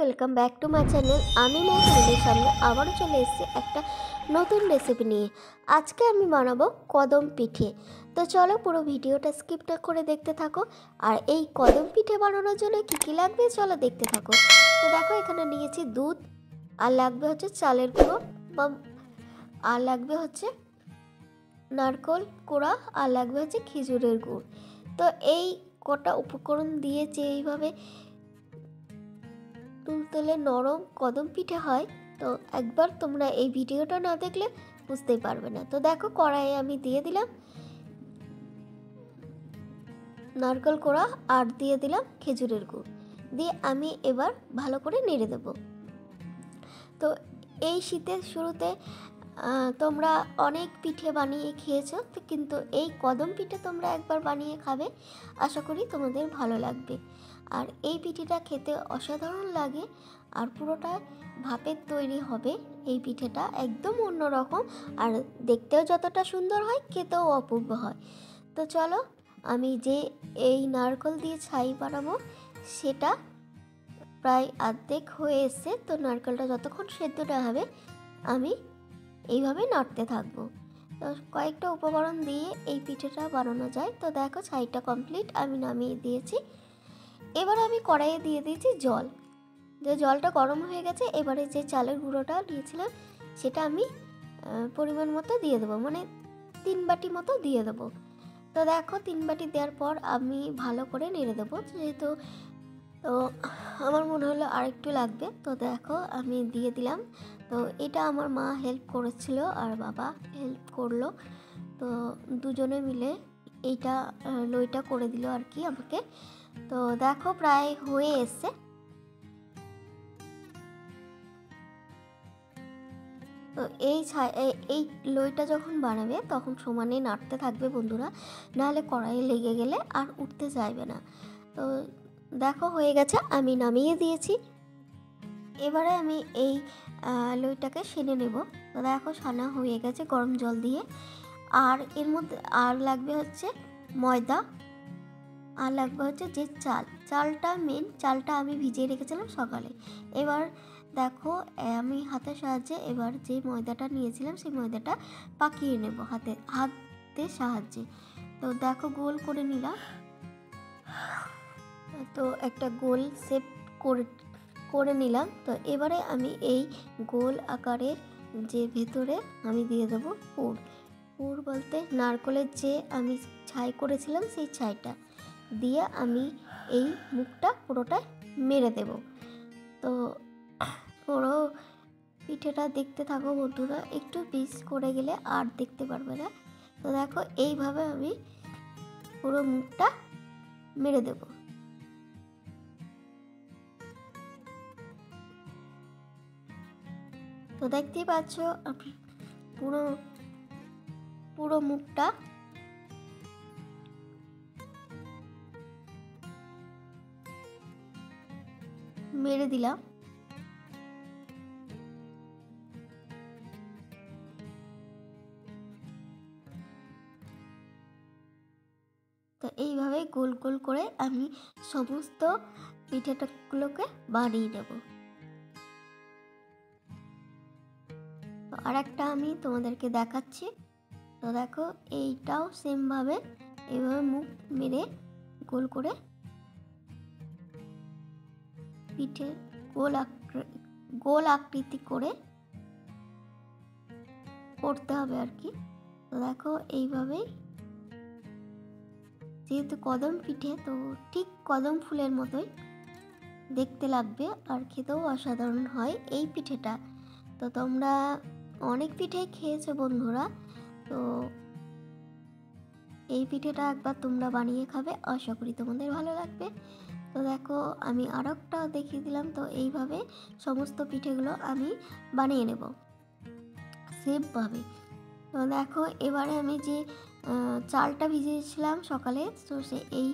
Welcome back to my channel. আমি মৌসুমীর সামনে আবারও চলে এসেছি একটা নতুন রেসিপি নিয়ে। আজকে আমি বানাবো কদম পিঠে। তো চলো পুরো ভিডিওটা স্কিপ না করে দেখতে থাকো। আর এই কদম পিঠে বানানোর জন্য কী কী লাগবে চলো দেখতে থাকো। তো দেখো এখানে নিয়েছি দুধ, আর লাগবে হচ্ছে চালের গুঁড়ো, আর লাগবে হচ্ছে নারকেল কোড়া, আর লাগবে হচ্ছে খেজুরের গুড়। তো এই কটা উপকরণ দিয়ে যে এইভাবে তুলতুলে নরম কদম পিঠে হয়, তো একবার তোমরা এই ভিডিওটা না দেখলে বুঝতেই পারবে না। তো দেখো কড়াইয়ে আমি দিয়ে দিলাম নারকেল কোড়া আর দিয়ে দিলাম খেজুরের গুড়, দিয়ে আমি এবার ভালো করে নেড়ে দেব। তো এই শীতের শুরুতে তোমরা অনেক পিঠে বানিয়ে খেয়েছো, তো কিন্তু এই কদম পিঠে তোমরা একবার বানিয়ে খাবে, আশা করি তোমাদের ভালো লাগবে। আর এই পিঠেটা খেতে অসাধারণ লাগে, আর পুরোটা ভাপের তৈরি হবে। এই পিঠেটা একদম অন্যরকম, আর দেখতেও যতটা সুন্দর হয় খেতেও অপূর্ব হয়। তো চলো, আমি যে এই নারকেল দিয়ে ছাই বানাবো সেটা প্রায় অর্ধেক হয়ে এসছে। তো নারকেলটা যতক্ষণ সেদ্ধ না হবে আমি এইভাবে নাড়তে থাকবো। তো কয়েকটা উপকরণ দিয়ে এই পিঠেটা বানানো যায়। তো দেখো ছাইটা কমপ্লিট, আমি নামিয়ে দিয়েছি। এবার আমি কড়াইয়ে দিয়ে দিয়েছি জল। যে জলটা গরম হয়ে গেছে, এবারে যে চালের গুঁড়োটা নিয়েছিলাম সেটা আমি পরিমাণ মতো দিয়ে দেবো, মানে 3 বাটি মতো দিয়ে দেবো। তো দেখো 3 বাটি দেওয়ার পর আমি ভালো করে নেড়ে দেবো, যেহেতু তো আমার মনে হলো আর একটু লাগবে। তো দেখো আমি দিয়ে দিলাম। তো এটা আমার মা হেল্প করেছিল আর বাবা হেল্প করলো, তো দুজনে মিলে এইটা লইটা করে দিল আর কি আমাকে। তো দেখো প্রায় হয়ে এসছে। তো এই লইটা যখন বানাবে তখন সমানে নাড়তে থাকবে বন্ধুরা, নাহলে কড়াইয়ে লেগে গেলে আর উঠতে চাইবে না। তো দেখো হয়ে গেছে, আমি নামিয়ে দিয়েছি। এবারে আমি এই লইটাকে সেনে নেব। তো দেখো সানা হয়ে গেছে গরম জল দিয়ে। আর এর মধ্যে আর লাগবে হচ্ছে ময়দা, আর লাগবে হচ্ছে যে চালটা মেন, চালটা আমি ভিজিয়ে রেখেছিলাম সকালে। এবার দেখো আমি হাতের সাহায্যে এবার যে ময়দাটা নিয়েছিলাম সেই ময়দাটা পাকিয়ে নেব হাতের সাহায্যে। তো দেখো গোল করে নিলাম। তো একটা গোল শেপ করে নিলাম। তো এবারে আমি এই গোল আকারের যে ভেতরে আমি দিয়ে দেবো পুর বলতে নারকেলের যে আমি ছাই করেছিলাম সেই ছাইটা দিয়ে আমি এই মুখটা পুরোটা মেরে দেব। তো পুরো পিঠেটা দেখতে থাকো বন্ধুরা, একটু পিস করে গেলে আর দেখতে পারবে না। তো দেখো এইভাবে আমি পুরো মুখটা মেরে দেব। তো দেখতেই পাচ্ছ আমি পুরো মুখটা মেরে দিলাম। তো এইভাবে গোল গোল করে আমি সমস্ত পিঠেটাগুলোকে বানিয়ে নেব। আর একটা আমি তোমাদেরকে দেখাচ্ছি। তো দেখো এইটাও সেমভাবে এইভাবে মুখ মেরে গোল করে পিঠে গোল আকৃতি করে করতে হবে আর কি। তো দেখো এইভাবেই, যেহেতু কদম পিঠে তো ঠিক কদম ফুলের মতোই দেখতে লাগবে, আর খেতেও অসাধারণ হয় এই পিঠেটা। তো তোমরা অনেক পিঠেই খেয়েছো বন্ধুরা, তো এই পিঠেটা একবার তোমরা বানিয়ে খাবে, আশা করি তোমাদের ভালো লাগবে। তো দেখো আমি আর একটা দেখিয়ে দিলাম। তো এইভাবে সমস্ত পিঠেগুলো আমি বানিয়ে নেব সেমভাবে। তো দেখো এবারে আমি যে চালটা ভিজিয়েছিলাম সকালে, তো এই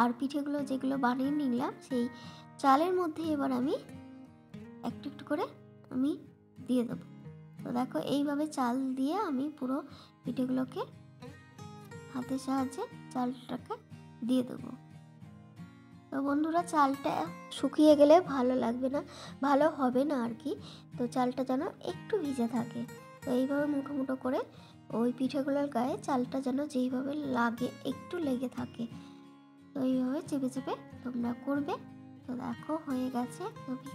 আর পিঠেগুলো যেগুলো বানিয়ে নিলাম সেই চালের মধ্যে এবার আমি একটু একটু করে আমি দিয়ে দেবো। তো দেখো এইভাবে চাল দিয়ে আমি পুরো পিঠেগুলোকে হাতের সাহায্যে চালটাকে দিয়ে দেবো। তো বন্ধুরা, চালটা শুকিয়ে গেলে ভালো লাগবে না, ভালো হবে না আর কি। তো চালটা যেন একটু ভিজে থাকে। তো এইভাবে মুঠো মুঠো করে ওই পিঠেগুলোর গায়ে চালটা যেন যেইভাবে লাগে, একটু লেগে থাকে, তো এইভাবে চেপে চেপে তোমরা করবে। তো দেখো হয়ে গেছে, আমি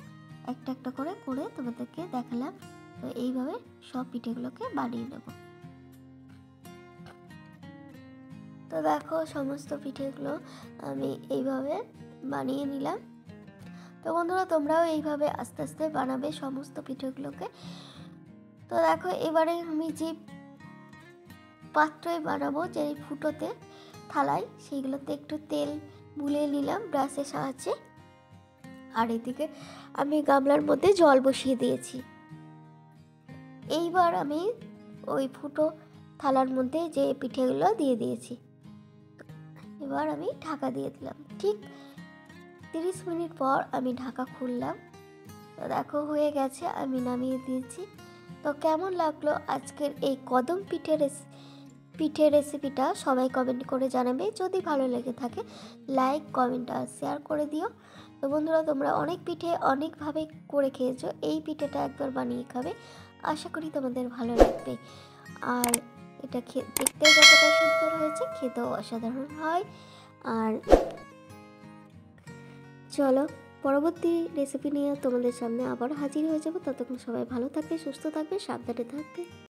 একটা একটা করে করে তোমাদেরকে দেখালাম। তো এইভাবে সব পিঠেগুলোকে বানিয়ে নেব। তো দেখো সমস্ত পিঠেগুলো আমি এইভাবে বানিয়ে নিলাম। তো বন্ধুরা, তোমরাও এইভাবে আস্তে আস্তে বানাবে সমস্ত পিঠেগুলোকে। তো দেখো এবারে আমি যে পাত্রই বানাবো, যে ফুটোতে থালায়, সেইগুলোতে একটু তেল বুলিয়ে নিলাম ব্রাশের সাহায্যে। আর এদিকে আমি গামলার মধ্যে জল বসিয়ে দিয়েছি। এইবার আমি ওই ফুটো থালার মধ্যে যে পিঠেগুলো দিয়ে দিয়েছি। এবার আমি ঢাকা দিয়ে দিলাম। ঠিক 30 মিনিট পর আমি ঢাকা খুললাম। তো দেখো হয়ে গেছে, আমি নামিয়ে দিয়েছি। তো কেমন লাগলো আজকের এই কদম পিঠের রেসিপিটা সবাই কমেন্ট করে জানাবে। যদি ভালো লেগে থাকে লাইক, কমেন্ট আর শেয়ার করে দিও। তো বন্ধুরা, তোমরা অনেক পিঠে অনেকভাবে করে খেয়েছো, এই পিঠেটা একবার বানিয়ে খাবে, আশা করি তোমাদের ভালো লাগবে। আর এটা দেখতেও যতটা সুন্দর হয়েছে, খেতেও অসাধারণ হয়। আর চলো, পরবর্তী রেসিপি নিয়ে তোমাদের সামনে আবার হাজির হয়ে যাবো। ততক্ষণ সবাই ভালো থাকবে, সুস্থ থাকবে, সাবধানে থাকবে।